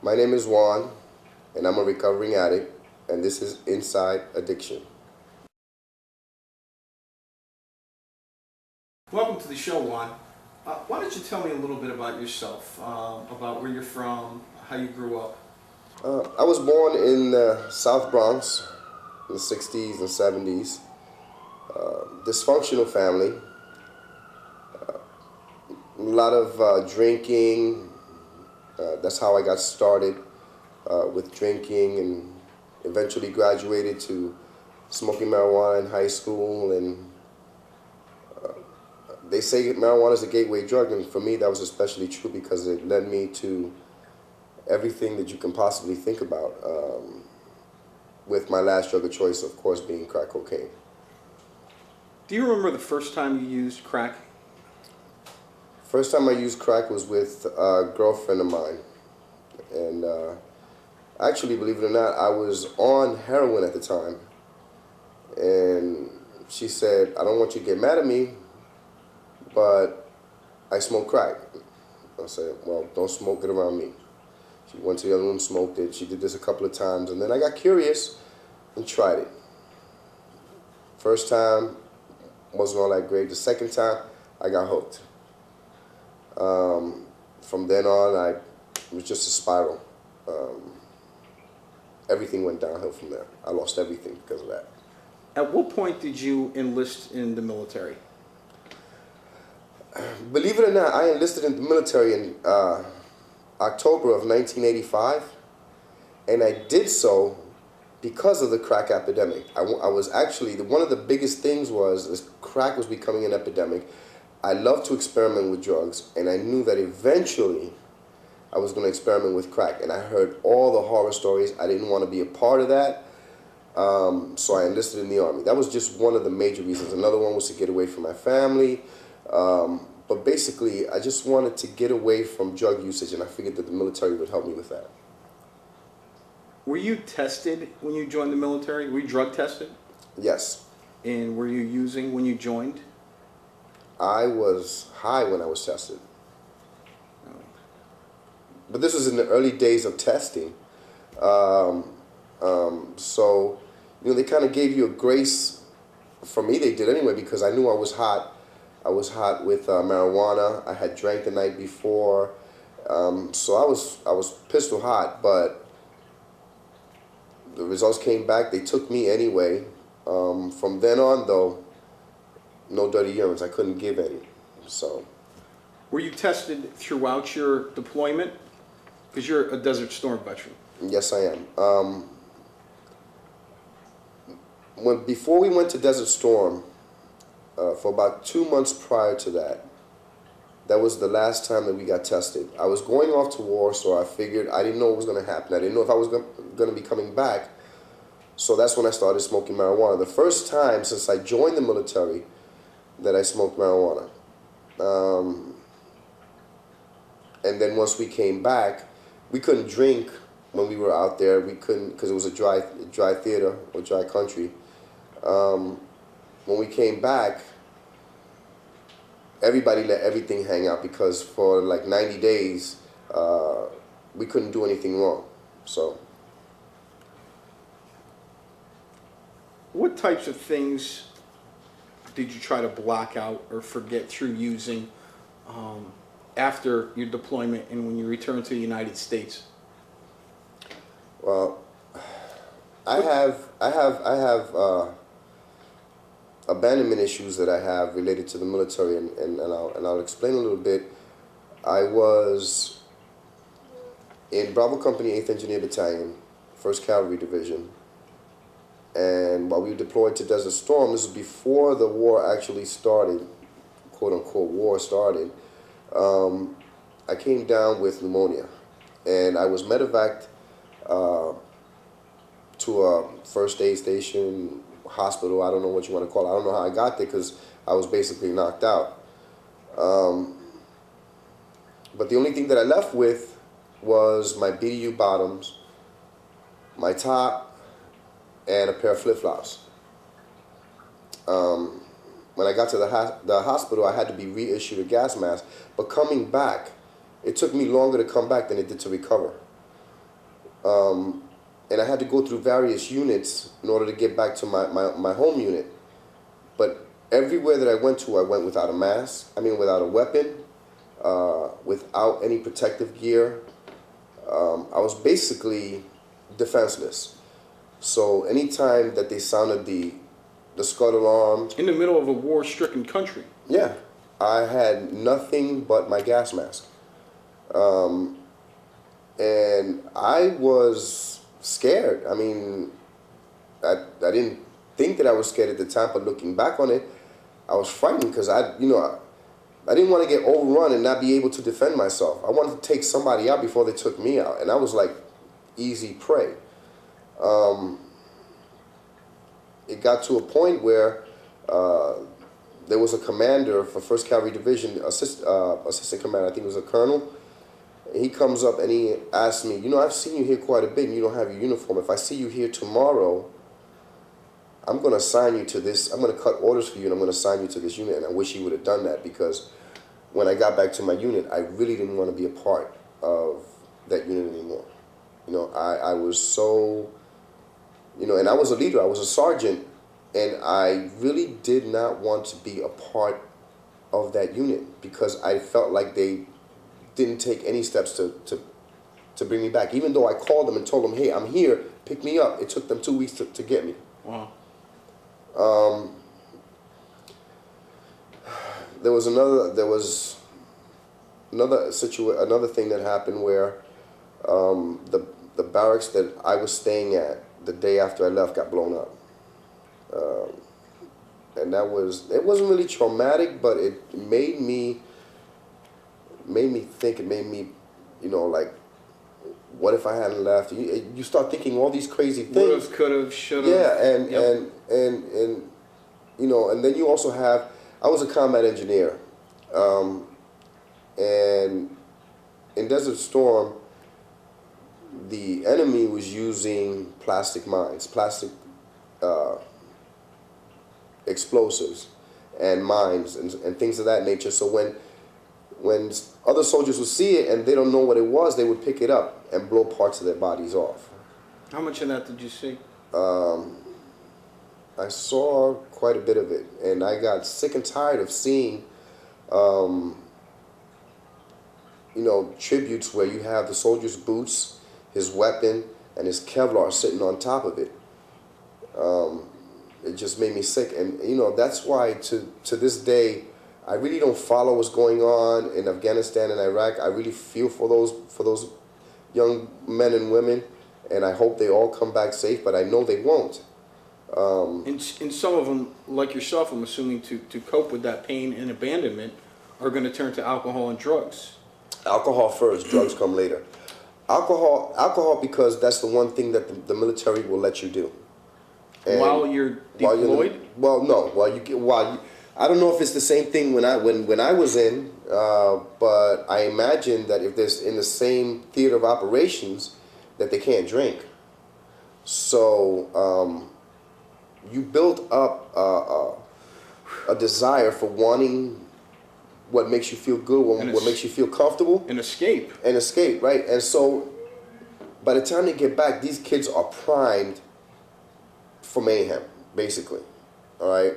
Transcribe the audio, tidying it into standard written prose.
My name is Juan, and I'm a recovering addict, and this is Inside Addiction. Welcome to the show, Juan. Why don't you tell me a little bit about yourself, about where you're from, how you grew up? I was born in the South Bronx in the 60s and 70s. Dysfunctional family. A lot of drinking. That's how I got started with drinking, and eventually graduated to smoking marijuana in high school. And they say marijuana is a gateway drug, and for me that was especially true because it led me to everything that you can possibly think about, with my last drug of choice, of course, being crack cocaine. Do you remember the first time you used crack? First time I used crack was with a girlfriend of mine, and actually, believe it or not, I was on heroin at the time, and she said, "I don't want you to get mad at me, but I smoke crack." I said, "Well, don't smoke it around me." She went to the other room, smoked it. She did this a couple of times, and then I got curious and tried it. First time wasn't all that great. The second time, I got hooked. From then on, it was just a spiral. Everything went downhill from there. I lost everything because of that. At what point did you enlist in the military? Believe it or not, I enlisted in the military in October of 1985, and I did so because of the crack epidemic. I was actually, one of the biggest things was this crack was becoming an epidemic. I love to experiment with drugs, and I knew that eventually I was going to experiment with crack, and I heard all the horror stories. I didn't want to be a part of that, so I enlisted in the Army. That was just one of the major reasons. Another one was to get away from my family, but basically I just wanted to get away from drug usage, and I figured that the military would help me with that. Were you tested when you joined the military? Were you drug tested? Yes. And were you using when you joined? I was high when I was tested. But this was in the early days of testing. So, they kind of gave you a grace. For me, they did anyway, because I knew I was hot. I was hot with marijuana. I had drank the night before. So I was pistol hot, but the results came back. They took me anyway. From then on, though, no dirty urines. I couldn't give any. So. Were you tested throughout your deployment? Because you're a Desert Storm veteran. Yes, I am. Before we went to Desert Storm, for about 2 months prior to that, that was the last time that we got tested. I was going off to war, so I figured I didn't know what was going to happen. I didn't know if I was going to be coming back. So that's when I started smoking marijuana. The first time since I joined the military that I smoked marijuana. And then once we came back, we couldn't drink when we were out there. We couldn't, because it was a dry theater or dry country. When we came back, everybody let everything hang out, because for like 90 days, we couldn't do anything wrong. So. What types of things did you try to block out or forget through using after your deployment and when you returned to the United States? Well, I have abandonment issues that I have related to the military, and I'll explain a little bit. I was in Bravo Company 8th Engineer Battalion, 1st Cavalry Division, and while we were deployed to Desert Storm, this was before the war actually started, quote-unquote war started. I came down with pneumonia, and I was medevaced to a first aid station, hospital, I don't know what you want to call it. I don't know how I got there, because I was basically knocked out. But the only thing that I left with was my BDU bottoms, my top, and a pair of flip-flops. When I got to the hospital, I had to be reissued a gas mask. But coming back, it took me longer to come back than it did to recover. and I had to go through various units in order to get back to my home unit. But everywhere that I went without a mask, without a weapon, without any protective gear. I was basically defenseless. So anytime that they sounded the Scud alarm... In the middle of a war-stricken country. Yeah. I had nothing but my gas mask. And I was scared. I didn't think that I was scared at the time, but looking back on it, I was frightened because I didn't want to get overrun and not be able to defend myself. I wanted to take somebody out before they took me out, and I was like easy prey. It got to a point where there was a commander for 1st Cavalry Division, assistant commander, I think it was a colonel. He comes up and he asks me, I've seen you here quite a bit and you don't have your uniform. If I see you here tomorrow, I'm going to assign you to this. I'm going to cut orders for you and I'm going to assign you to this unit. And I wish he would have done that, because when I got back to my unit, I really didn't want to be a part of that unit anymore. I was so, and I was a leader. I was a sergeant, and I really did not want to be a part of that unit because I felt like they didn't take any steps to bring me back. Even though I called them and told them, hey, I'm here, pick me up. It took them 2 weeks to get me. Wow. There was another thing that happened where the barracks that I was staying at the day after I left got blown up. And it wasn't really traumatic, but it made me think. It made me, like, what if I hadn't left? You start thinking all these crazy things. Would've, could've, should've. Yeah, and Yep. and then you also have. I was a combat engineer, and in Desert Storm, the enemy was using plastic mines, plastic explosives, and mines and things of that nature. So when other soldiers would see it and they don't know what it was, they would pick it up and blow parts of their bodies off. How much of that did you see? I saw quite a bit of it, and I got sick and tired of seeing, tributes where you have the soldier's boots, his weapon, and his Kevlar sitting on top of it. It just made me sick, and that's why to this day, I really don't follow what's going on in Afghanistan and Iraq. I really feel for those young men and women, and I hope they all come back safe, but I know they won't. And some of them, like yourself, I'm assuming, to cope with that pain and abandonment, are going to turn to alcohol and drugs. Alcohol first, drugs come later. Alcohol, because that's the one thing that the military will let you do. And while you're deployed? I don't know if it's the same thing when I was in, but I imagine that if there's in the same theater of operations, that they can't drink. So you build up a desire for wanting what makes you feel good, what makes you feel comfortable. An escape. An escape, right? And so by the time they get back, these kids are primed for mayhem, basically. All right?